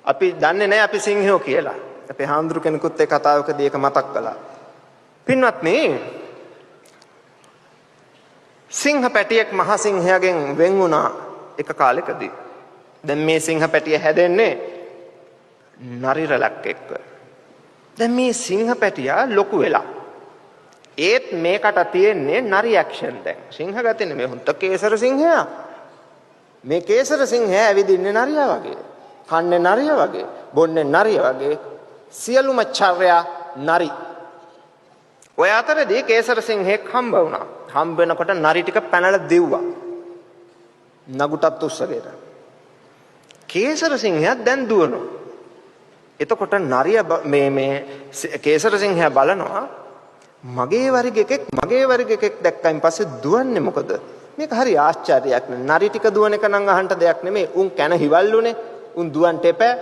අපි දන්නේ නැහැ අපි සිංහයෝ කියලා. අපේ හාමුදුරු කෙනෙකුත් ඒ කතාවකදී ඒක මතක් කළා. පින්වත්නි, සිංහ පැටියෙක් මහ සිංහයාගෙන් වෙන් වුණා එක කාලෙකදී. දැන් මේ සිංහ පැටිය හැදෙන්නේ නරි රැලක් එක්ක. දැන් මේ සිංහ පැටියා ලොකු වෙලා. ඒත් මේකට තියෙන්නේ නරි ඇක්ෂන් දැන්. සිංහ ගතිය නෙමෙයි හුන්ට කේසර සිංහයා. මේ කේසර සිංහයා ඇවිදින්නේ නරියා වගේ. කන්නේ නරියා වගේ. බොන්නේ නරියා වගේ. සියලුම චර්යා නරි. ඔය අතරදී කේසර සිංහෙක් හම්බ වුණා. හම්බ වෙනකොට නරි ටික පැනලා දිව්වා. නගුටත් උස්සගෙන. කේසර සිංහයා දැන් දුවනවා. එතකොට නරිය මේ කේසර සිංහයා බලනවා මගේ වර්ග එකෙක් දැක්කයින් පස්සේ දුවන්නේ මොකද? මේක හරි ආශ්චර්යයක් නේ. නරි ටික දුවන එක නම් අහන්න දෙයක් නෙමෙයි. උන් කන හිවල්ලුනේ. උන් දුවන්ට එපා.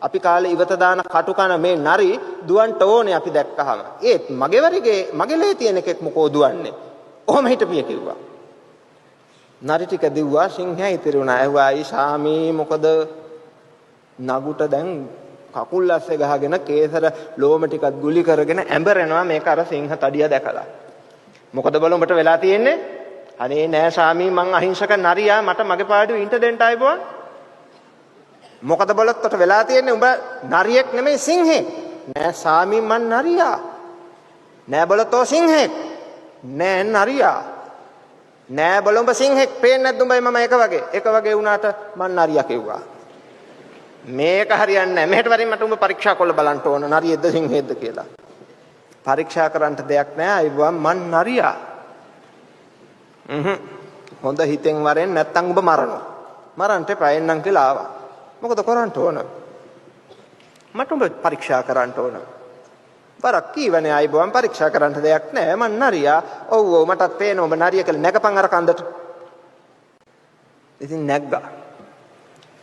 අපි කාලේ ඉවත දාන කටු කන මේ නරි දුවන්ට ඕනේ අපි දැක්කහම. ඒත් මගේ ලේ තියෙන එකෙක් මොකෝ දුවන්නේ? ඔහොම හිටපිය කිව්වා. නරි ටික දිව්වා සිංහයා ඉතිරි වුණා. ඇහුවායි සාමී මොකද? නගුට දැන් කකුල් ඇස්සේ ගහගෙන කේසර ලෝම ටිකක් ගුලි කරගෙන ඇඹරෙනවා මේක අර සිංහ තඩිය දැකලා. මොකද බල උඹට වෙලා තියෙන්නේ? අනේ නෑ සාමී මං අහිංසක නරියා මට මගේ පාඩුවේ ඉන්ට දෙන්න ආයිබෝන්. මොකද බලත් උට වෙලා තියෙන්නේ උඹ නරියෙක් නෙමෙයි සිංහෙක්. නෑ සාමී මං නරියා. නෑ බලතෝ සිංහෙක්. නෑ නරියා. නෑ බල උඹ සිංහෙක් පේන්නේ නැද්ද උඹයි මම එක වගේ වුණාට මං නරියා කිව්වා. මේක හරියන්නේ නැහැ. මෙහෙට වරින් මට උඹ පරීක්ෂා කරලා බලන්න ඕන නරියෙක්ද සිංහෙක්ද කියලා. පරීක්ෂා කරන්න දෙයක් නැහැ. අයිබුවා මන් නරියා. හොඳ හිතෙන් වරෙන් නැත්තම් උඹ මරනවා. මරන්න එපා එන්නම් කියලා ආවා. මොකද කරන්න ඕන? මට උඹ පරීක්ෂා කරන්න ඕන. වරක් කීවනේ අයිබුවා පරීක්ෂා කරන්න දෙයක් නැහැ. මන් නරියා. ඔව් මටත් පේනවා උඹ නරිය කියලා නැගපන් අර කන්දට. ඉතින් නැග්ගා.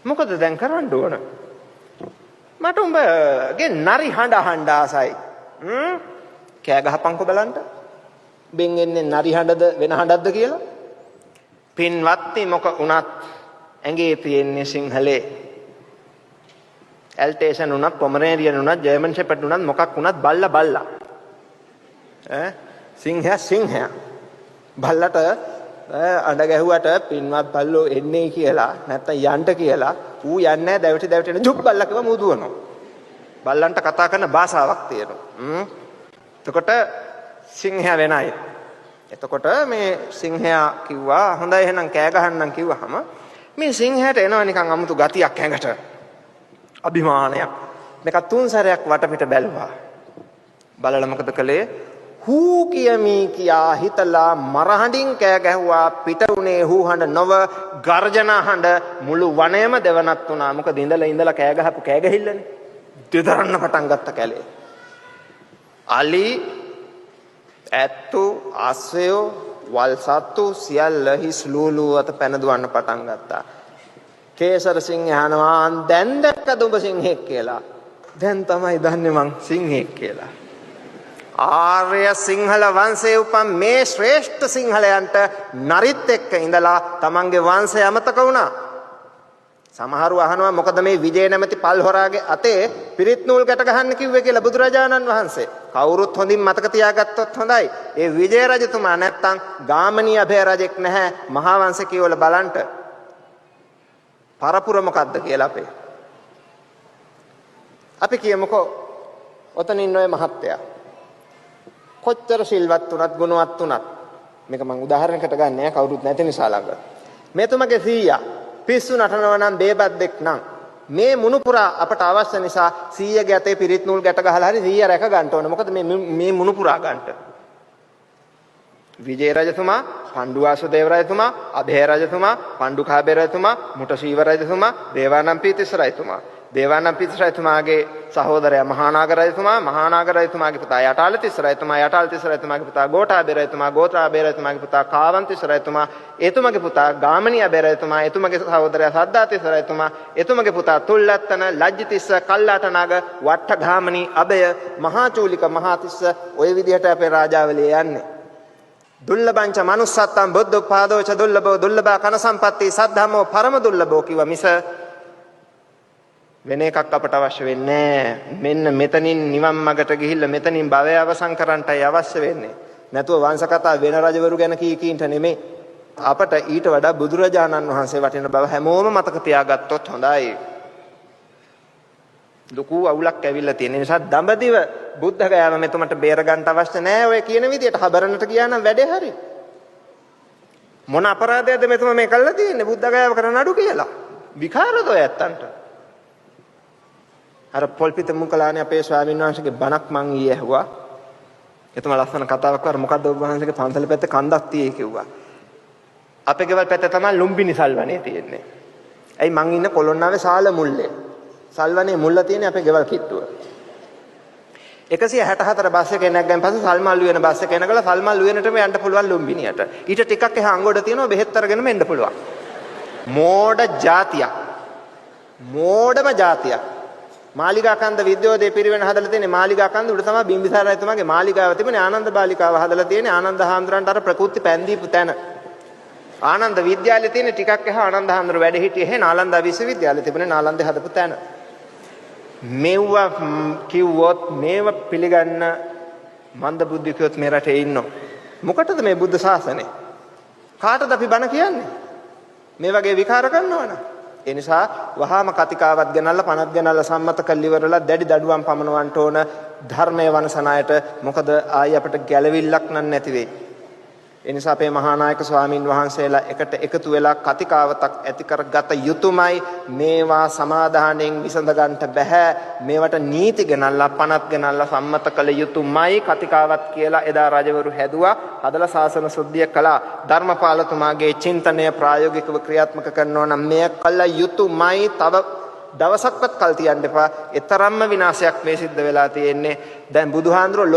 මොකද දැන් කරන්න ඕන? මට උඹගේ නරි හඬ ආසයි. කෑ ගහපන්කො බලන්න. බෙන් එන්නේ නරි හඬද වෙන හඬක්ද කියලා? පින්වත්නි මොක උනත් ඇඟේ තියෙන්නේ සිංහලේ. ඇල්ටේෂන් උනත් පොමරේනියන් උනත් ජර්මන් ෂෙපර්ඩ් උනත් මොකක් උනත් බල්ලා. සිංහයා. බල්ලට අඬ ගැහුවට පින්වත් බල්ලෝ එන්නේ කියලා නැත්නම් යන්න කියලා ඌ යන්නේ නැහැ දැවටි එන ජුබ් බල්ලා කිව්වම ඌ දුවනවා. බල්ලන්ට කතා කරන භාෂාවක් තියෙනවා. එතකොට සිංහයා වෙනයි. එතකොට මේ සිංහයා කිව්වා හොඳයි එහෙනම් කෑ ගහන්නම් කිව්වහම මේ සිංහයාට එනවා නිකන් අමුතු ගතියක් ඇඟට. අභිමානයක්. මේක තුන් සැරයක් වටපිට බැලුවා. බලලා මොකද කළේ? හූ කියමි කියා හිතලා මරහඬින් කෑ ගැහුවා. පිට උනේ හූ හඬ නොව ගර්ජන හඬ මුළු වනයේම දෙවනත් වුණා. මොකද ඉඳලා කෑ ගහපු කෑ ගහිල්ලනේ. දෙදරන්න පටන් ගත්ත කැලේ. අලි ඇත්තු අස්සයෝ වල් සත්තු සියල්ල හිස් ලූලුවත පැන දුවන්න පටන් ගත්තා. කේසර සිංහයා අහනවා දැන් දැක්කද උඹ සිංහෙක් කියලා? දැන් තමයි දන්නේ මං සිංහෙක් කියලා. ආර්ය සිංහල වංශයේ උපන් මේ ශ්‍රේෂ්ඨ සිංහලයන්ට නරිත් එක්ක ඉඳලා තමන්ගේ වංශය අමතක වුණා. සමහරව අහනවා මොකද මේ විජය නැමැති පල් හොරාගේ අතේ පිරිත් නූල් ගැට ගහන්න කිව්වේ කියලා බුදුරජාණන් වහන්සේ. කවුරුත් හොඳින් මතක තියාගත්තොත් හොඳයි. ඒ විජය රජතුමා නැත්තම් ගාමිණී අභය රජෙක් නැහැ. මහා වංශ කියවල බලන්න. පරපුර මොකද්ද කියලා අපි කියමුකෝ ඔතන ඉන්න ඔය මහත්තයා කොච්චර සිල්වත් උනත් ගුණවත් උනත් මේක මම උදාහරණයකට ගන්නෑ කවුරුත් නැති නිසා ළඟ මෙතුමගේ සීයා පිස්සු නටනවා නම් බේබද්දෙක් නම් මේ මුණුපුරා අපට අවශ්‍ය නිසා සීයාගේ අතේ පිරිත් නූල් ගැට ගහලා හරි සීයා රැක ගන්න ඕනේ මොකද මේ මුණුපුරා ගන්නට විජය රජතුමා පණ්ඩු වාසුදේව රජතුමා අභය රජතුමා පණ්ඩු කාබේ රජතුමා මුටසීව රජතුමා දේවානම්පියතිස්ස රජතුමා දේවානම්පියතිස්ස රජතුමාගේ සහෝදරයා මහානාග රජතුමාගේ පුතා යටාලතිස්ස රජතුමාගේ පුතා ගෝඨාභය රජතුමා ගෝඨාභය රජතුමාගේ පුතා කාවන්තිස්ස රජතුමා එතුමගේ පුතා ගාමිණී අභය රජතුමා එතුමගේ සහෝදරයා සද්ධාතිස්ස රජතුමා එතුමගේ පුතා තුල්ලත්තන ලජ්ජිතිස්ස කල්ලාටනාග වට්ටගාමිණී අභය මහාචූලික මහාතිස්ස ඔය විදිහට අපේ රාජාවලිය යන්නේ දුර්ලභංච manussත්තං වෙන එකක් අපට අවශ්‍ය වෙන්නේ නැහැ. මෙන්න මෙතනින් නිවන් මඟට ගිහිල්ලා මෙතනින් භවය අවසන් කරන්නටයි අවශ්‍ය වෙන්නේ. නැතුව වංශ කතා වෙන රජවරු ගැන කීකින්ට නෙමෙයි. අපට ඊට වඩා බුදුරජාණන් වහන්සේ වටින බව හැමෝම මතක තියාගත්තොත් හොඳයි. ලොකු අවුලක් ඇවිල්ලා තියෙන නිසා දඹදිව බුද්ධ ගයාව මෙතුමට බේර ගන්න අවශ්‍ය නැහැ. ඔය කියන විදියට හබරනට ගියා නම් වැඩේ හරි. මොන අපරාධයක්ද මෙතුම මේ කළා තියෙන්නේ බුද්ධ ගයාව කරන අඩු කියලා. විකාරද ඔය ඇත්තන්ට. අර පොල්පිට මුකලානේ අපේ ස්වාමීන් වහන්සේගේ බණක් මං ඊයේ ඇහුවා. එතුමා ලස්සන කතාවක් කර මොකද්ද ඔබ වහන්සේගේ පන්සල පැත්තේ කන්දක් තියෙයි කිව්වා. අපේ ගෙවල් පැත්තේ තමයි ලුම්බිනි සල්වනේ තියෙන්නේ. ඇයි මං ඉන්නේ කොළොන්නාවේ සාල මුල්ලේ. සල්වනේ මුල්ල තියෙන්නේ අපේ ගෙවල් කිට්ටුව. 164 බස් එකේ නැග්ගන් පස්සේ සල්මල් උයන බස් එක එනකල සල්මල් උයනටම යන්න පුළුවන් ලුම්බිනියට. ඊට ටිකක් එහා අංගොඩ තියෙනවා බෙහෙත් අරගෙනම එන්න පුළුවන්. මෝඩ જાතියක්. මෝඩම જાතියක්. මාලිගා කන්ද විද්‍යෝදේ පිරිවෙන හදලා තියෙන්නේ මාලිගා කන්ද උඩ තමයි බිම්බිසාර රජතුමාගේ මාලිගාව තිබුණේ. ආනන්ද බාලිකාව හදලා තියෙන්නේ ආනන්ද හාමුදුරන්ට අර ප්‍රකෘති පැන්දීපු තැන. ආනන්ද විද්‍යාලයේ තියෙන ටිකක් එහා ආනන්ද හාමුදුර වැඩ හිටියේ හේ නාලන්දා විශ්වවිද්‍යාලයේ තිබුණේ නාලන්දේ හදපු තැන. මෙව්ව කිව්වොත් මේව පිළිගන්න මන්ද බුද්ධිකයොත් මේ රටේ ඉන්නෝ. මොකටද මේ බුද්ධ ශාසනය? කාටද අපි බණ කියන්නේ? මේ වගේ විකාර කරනවනම්. ඒ නිසා වහාම කතිකාවත් ගෙනල්ලා පනත් ගෙනල්ලා සම්මත කළ ඉවරලා දැඩි දඩුවම් පමනවන්න ඕන ධර්මයේ වනසන අයට. මොකද ආයි අපිට ගැළවිල්ලක් නැති වෙයි. ඒ නිසා අපේ මහානායක ස්වාමින් වහන්සේලා එකට එකතු වෙලා කතිකාවතක් ඇති කරගත යුතුයමයි. මේවා සමාදානෙන් විසඳ ගන්නට බෑ. මේවට නීති ගෙනල්ලා පනත් ගෙනල්ලා සම්මත කළ යුතුයමයි. කතිකාවත් කියලා එදා රජවරු හැදුවා. හදලා ශාසන සුද්ධිය කළා. ධර්මපාලතුමාගේ චින්තනය ප්‍රායෝගිකව ක්‍රියාත්මක කරනවා නම් මෙය කළ යුතුයමයි. තව දවසක්වත් කල් තියන්න එපා. ඒ තරම්ම විනාශයක් මේ සිද්ධ වෙලා තියෙන්නේ. දැන් බුදුහාඳුරෝ